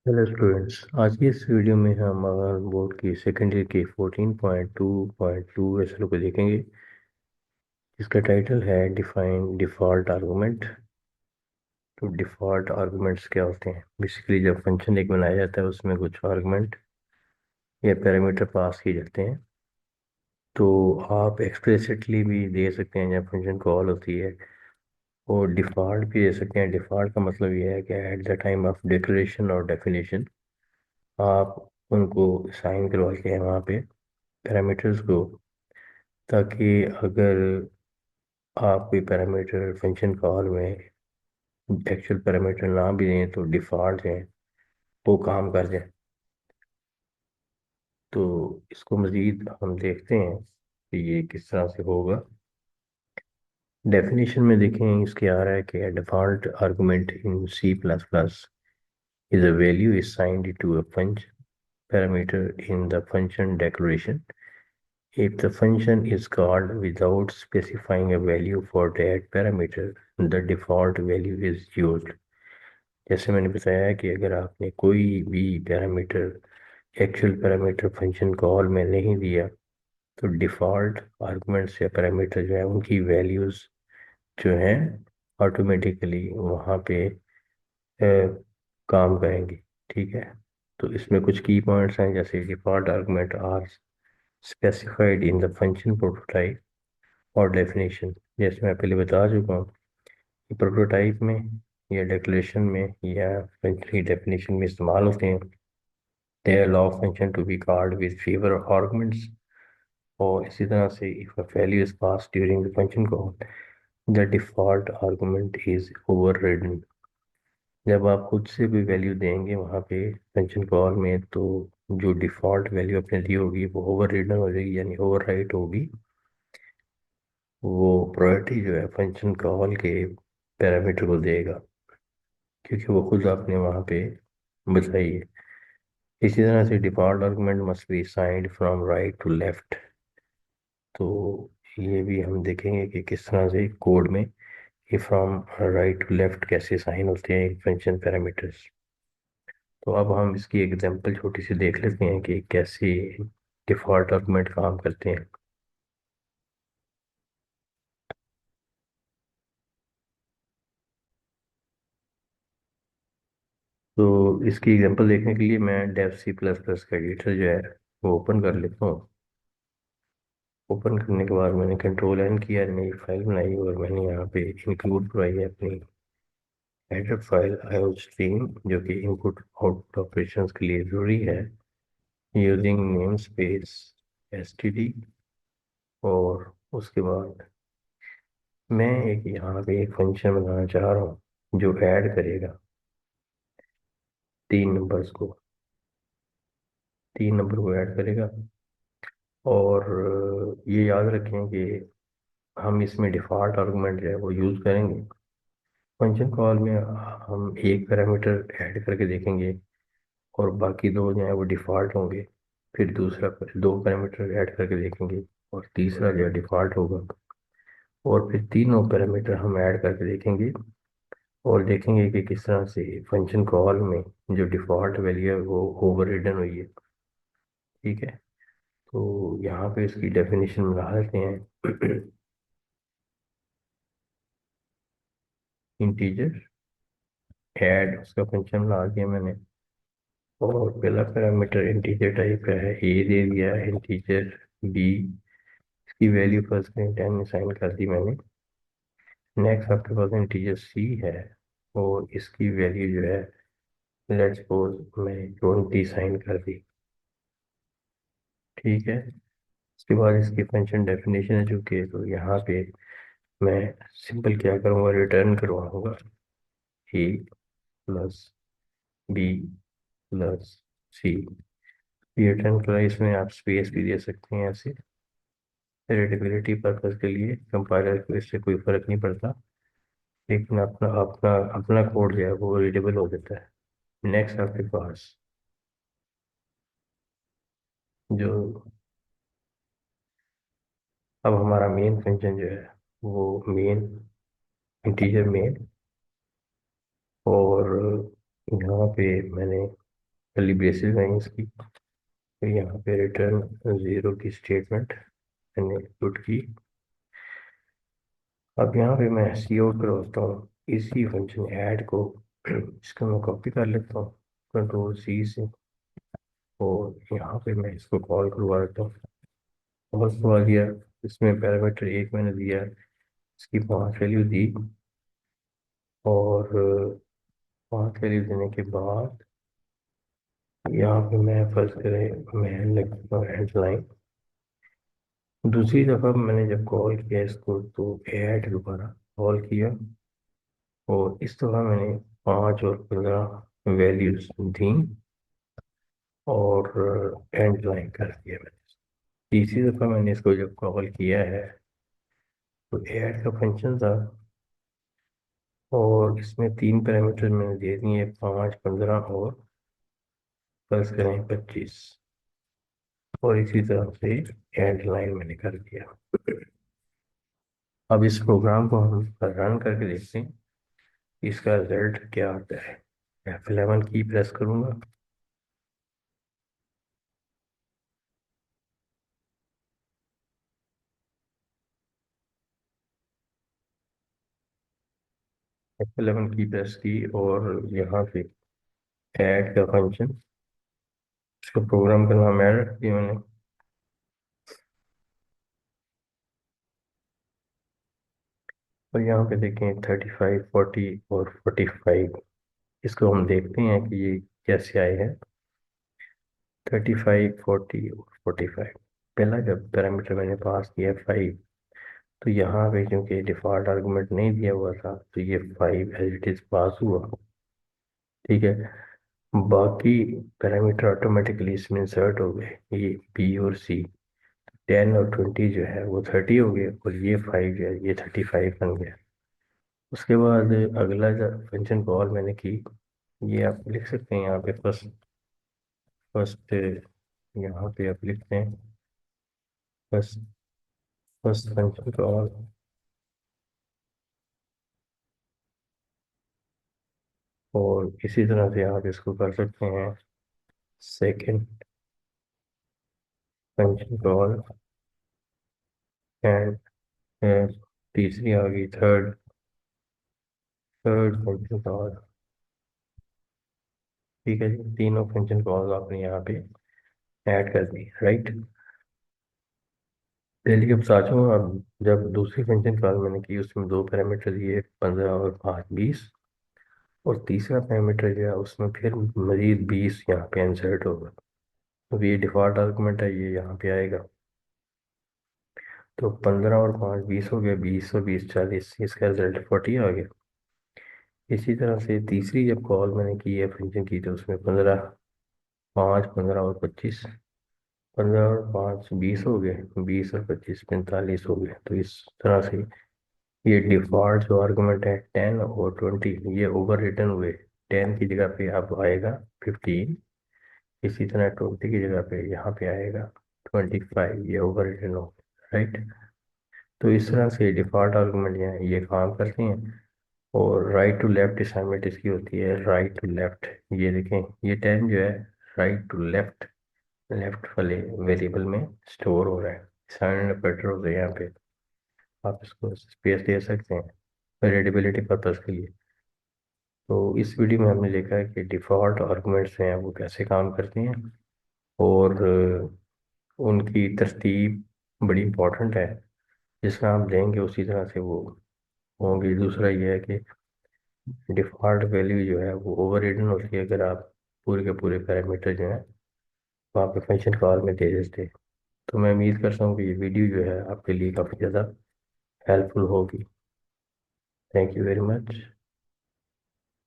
Hello students, आज की इस वीडियो में हम बोर्ड की सेकेंड ईयर की 14.2.2 एसएल को देखेंगे। इसका टाइटल है डिफाइन डिफ़ॉल्ट आर्गुमेंट। तो डिफ़ॉल्ट आर्गुमेंट्स क्या होते हैं? बेसिकली जब फंक्शन एक बनाया जाता है उसमें कुछ आर्गुमेंट या पैरामीटर पास किए जाते हैं। तो आप एक्सप्लिसिटली भी दे सकते हैं जब फंक्शन कॉल होती है, और डिफ़ॉल्ट भी दे सकते हैं। डिफ़ॉल्ट का मतलब ये है कि at the time of declaration और डेफिनेशन आप उनको साइन करवाते हैं वहाँ पे पैरामीटर्स को, ताकि अगर आप कोई पैरामीटर फंक्शन कॉल में एक्चुअल पैरामीटर ना भी दें तो डिफ़ॉल्ट है वो काम कर जाए। तो इसको मज़ीद हम देखते हैं कि ये किस तरह से होगा। डेफिनेशन में देखें, इसके आ रहा है कि default argument in C plus plus is a value is signed to a function parameter in the function declaration. If the function is called without specifying a value for that parameter, the default value is used. जैसे मैंने बताया कि अगर आपने कोई भी parameter actual parameter function call में नहीं दिया तो डिफ़ॉल्ट आर्गुमेंट्स या पैरामीटर जो है उनकी वैल्यूज़ जो हैं ऑटोमेटिकली वहाँ पे काम करेंगी। ठीक है। तो इसमें कुछ की पॉइंट्स हैं, जैसे default argument are specified in the function prototype और डेफिनेशन। जैसे मैं पहले बता चुका हूँ कि प्रोटोटाइप में या डिक्लेरेशन में या फंक्शन की डेफिनेशन में इस्तेमाल होते हैं। They allow function to be called with fewer arguments. और इसी तरह से if a value is passed during the function call, the default argument is overridden. जब आप खुद से कोई वैल्यू देंगे वहाँ पे फंक्शन कॉल में, तो जो डिफ़ॉल्ट वैल्यू आपने दी होगी वो ओवर रिडन हो जाएगी, यानी ओवर राइट होगी। वो प्रायोरिटी जो है फंक्शन कॉल के पैरामीटर को देगा, क्योंकि वो खुद आपने वहाँ पे बताई है। इसी तरह से default argument must be signed from right to left. तो ये भी हम देखेंगे कि किस तरह से कोड में ये फ्रॉम राइट टू लेफ्ट कैसे साइन होते हैं फंक्शन पैरामीटर्स। तो अब हम इसकी एग्जांपल छोटी सी देख लेते हैं कि कैसे डिफ़ॉल्ट आर्गुमेंट काम करते हैं। तो इसकी एग्जांपल देखने के लिए मैं डेव सी प्लस प्लस का एडिटर जो है वो ओपन कर लेता हूँ। ओपन करने के बाद मैंने कंट्रोल एन किया, नई फाइल बनाई और मैंने यहाँ पे इंक्लूड करवाई है अपनी हेडर फाइल आईओ स्ट्रीम, जो कि इनपुट आउटपुट ऑपरेशंस के लिए ज़रूरी है, यूजिंग नेम स्पेस एसटीडी। और उसके बाद मैं एक यहाँ पे एक फंक्शन बनाना चाह रहा हूँ जो ऐड करेगा तीन नंबर्स को, तीन नंबर को ऐड करेगा। और ये याद रखें कि हम इसमें डिफ़ॉल्ट आर्गुमेंट जो है वो यूज़ करेंगे। फंक्शन कॉल में हम एक पैरामीटर ऐड करके देखेंगे और बाकी दो जो है वो डिफ़ॉल्ट होंगे। फिर दूसरा दो पैरामीटर ऐड करके देखेंगे और तीसरा जो है डिफ़ॉल्ट होगा। और फिर तीनों पैरामीटर हम ऐड करके देखेंगे और देखेंगे कि किस तरह से फंक्शन कॉल में जो डिफ़ॉल्ट वैल्यू है वो ओवर रिडन हुई है। ठीक है। तो यहाँ पे इसकी डेफिनेशन बना लेते हैं। इंटीजर ऐड उसका फंक्शन बना दिया मैंने, और पहला पैरामीटर इंटीजर टाइप का है, ए दे दिया, इंटीजर बी, इसकी वैल्यू फर्स्ट में 10 असाइन कर दी मैंने। नेक्स्ट आपके पास इंटीजर सी है और इसकी वैल्यू जो है लेट्स सपोज मैं 20 साइन कर दी। ठीक है। उसके बाद इसकी फंक्शन डेफिनेशन है चूँकि, तो यहाँ पे मैं सिंपल क्या करूँगा, रिटर्न करवाऊँगा ए प्लस बी प्लस सी। रिटर्न करा, इसमें आप स्पेस भी दे सकते हैं ऐसे, रीडेबिलिटी पर्पज के लिए कंपाइलर को इससे कोई फर्क नहीं पड़ता, लेकिन अपना अपना अपना कोड जो है वो रीडेबल हो जाता है। नेक्स्ट आपके पास जो अब हमारा मेन फंक्शन जो है वो मेन इंटीजर मेन, और यहाँ पे मैंने कर्ली ब्रेसेस हैं इसकी। फिर यहाँ पे रिटर्न 0 की स्टेटमेंट मैंने पुट की। अब यहाँ पे मैं सी आउट करवाता हूँ इसी फंक्शन ऐड को। इसको मैं कॉपी कर लेता हूँ कंट्रोल सी से, और यहाँ पे मैं इसको कॉल करवा देता हूँ। कॉल करवा दिया। इसमें पैरामीटर 1 मैंने दिया, इसकी 5 वैल्यू दी, और 5 वैल्यू देने के बाद यहाँ पे मैं फर्स्ट करें मैं लिखता हूँ हेडलाइन। दूसरी दफ़ा मैंने जब कॉल किया इसको तो ऐड दोबारा कॉल किया, और इस दफ़ा मैंने 5 और 15 वैल्यूज दी, और एंड लाइन कर दिया मैंने। तीसरी दफ़ा मैंने इसको जब कॉल किया है तो ऐड का फंक्शन था, और इसमें 3 पैरामीटर मैंने दे दिए, 5, 15 और फर्ज करें 25, और इसी तरह से एंड लाइन मैंने कर दिया। अब इस प्रोग्राम को हम रन करके देखते हैं इसका रिजल्ट क्या आता है। F11 की प्रेस करूंगा, F11 की प्रेस की, और यहाँ पे ऐड का फंक्शन, इसका प्रोग्राम का नाम ऐड रख दिया मैंने। और यहाँ पे देखें 35, 40 और 45, इसको हम देखते हैं कि ये कैसे आए हैं। 35, 40 और 45, पहला जब पैरामीटर मैंने पास किया 5, तो यहाँ पे क्योंकि डिफ़ॉल्ट आर्गुमेंट नहीं दिया हुआ था तो ये 5 एज इट इज़ पास हुआ। ठीक है, बाकी पैरामीटर ऑटोमेटिकली इसमें इंसर्ट हो गए, ये बी और सी। 10 और 20 जो है वो 30 हो गए, और ये 5 जो है ये 35 बन गया। उसके बाद अगला जो फंक्शन कॉल मैंने की, ये आप लिख सकते हैं यहाँ पे फर्स्ट फर्स्ट, यहाँ पे आप लिखते हैं फर्स्ट फर्स्ट फंक्शन कॉल, और इसी तरह से आप इसको कर सकते हैं सेकंड फंक्शन कॉल, एंड तीसरी आ गई थर्ड थर्ड फंक्शन कॉल। ठीक है जी, तीनों फंक्शन कॉल आपने यहाँ पे ऐड कर दी, राइट। पहले अब साचो, अब जब दूसरी फंक्शन कॉल मैंने की उसमें 2 पैरामीटर दिए, 15 और 5, 20, और तीसरा पैरामीटर जो है उसमें फिर मजीद 20 यहाँ पे इंसर्ट होगा। तो ये डिफ़ॉल्ट आर्गुमेंट है, ये यहाँ पे आएगा। तो 15 और 5, 20 हो गया, 20 और 20, 40, इसका रिजल्ट 40 आ गया। इसी तरह से तीसरी जब कॉल मैंने की है फंक्शन की, तो उसमें 15, 5, 15 और 25, 15 और 5, 20 हो गए, 20 और 25, 45 हो गए। तो इस तरह से ये डिफ़ॉल्ट जो आर्गुमेंट है 10 और 20, ये ओवर रिटर्न हुए। 10 की जगह पे अब आएगा 15, इसी तरह 20 की जगह पे यहाँ पे आएगा 25, ये ओवर रिटर्न हो, राइट। तो इस तरह से डिफ़ॉल्ट आर्गुमेंट जो है ये काम करते हैं। और राइट टू लेफ्ट असाइनमेंट इसकी होती है राइट टू लेफ्ट। ये देखें, ये 10 जो है राइट टू लेफ्ट, लेफ्ट वाले वेरिएबल में स्टोर हो रहा है। साइन ऑपरेटर होते हैं यहाँ पे, आप इसको स्पेस दे सकते हैं रीडेबिलिटी पर्पज़ के लिए। तो इस वीडियो में हमने देखा है कि डिफ़ॉल्ट आर्गुमेंट्स हैं वो कैसे काम करते हैं, और उनकी तरतीब बड़ी इंपॉर्टेंट है। जिस तरह आप लेंगे उसी तरह से वो होंगे। दूसरा ये है कि डिफ़ॉल्ट वैल्यू जो है वो ओवर रिडन होती है अगर आप पूरे के पूरे पैरामीटर जो है वहाँ पे फंक्शन कॉल में दे देते हैं। तो मैं उम्मीद करता हूँ कि ये वीडियो जो है आपके लिए काफ़ी ज़्यादा हेल्पफुल होगी। Thank you very much.